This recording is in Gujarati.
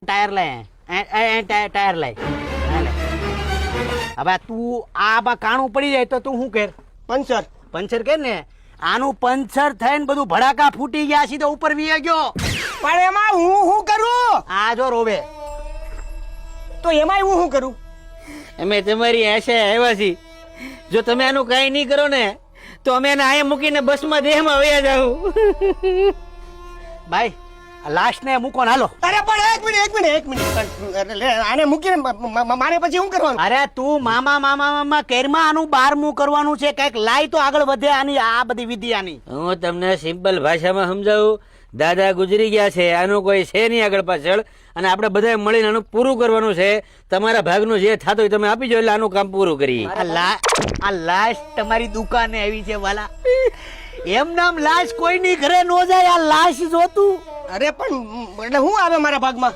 ટાયર લાય ટાયર લાય. હવે તું આ કાણું પડી જાય તો તું શું કર? પંચર પંચર કે ને આનું પંચર થઈને બધું ભડાકા ફૂટી ગયા સીધો ઉપર વી ગયો. પણ એમાં હું શું કરું? આ જો રોવે તો એમાં હું શું કરું? અમે તમારી આશા આવ્યા છીએ. જો તમે આનું કઈ નહીં કરો ને તો અમે એને અહીંયા મૂકીને બસમાં દેહમાં વયા જાઉં. ભાઈ લાસ્ટ ને મૂકો ને હાલો. અરે પણ એક મિનિટ આને મૂકીને મારે પછી શું કરવાનું? અરે તું મામા કેરમાં આનું 12મું કરવાનું છે. કઈક લાય તો આગળ વધે આની આ બધી વિધિ આની. હું તમને સિમ્પલ ભાષામાં સમજાવું. દાદા ગુજરી ગયા છે, આનું કોઈ છે નહીં આગળ પાછળ, અને આપણે બધા મળીને આનું પૂરું કરવાનું છે. તમારા ભાગનું જે થતું હોય તમે આપી જો, એટલે આનું કામ પૂરું કરીએ. આ લાશ તમારી દુકાને આવી છે વાલા. એમ નામ લાશ કોઈની ઘરે નો જાય. આ લાશ જોતું. અરે પણ એટલે શું આવે મારા ભાગમાં?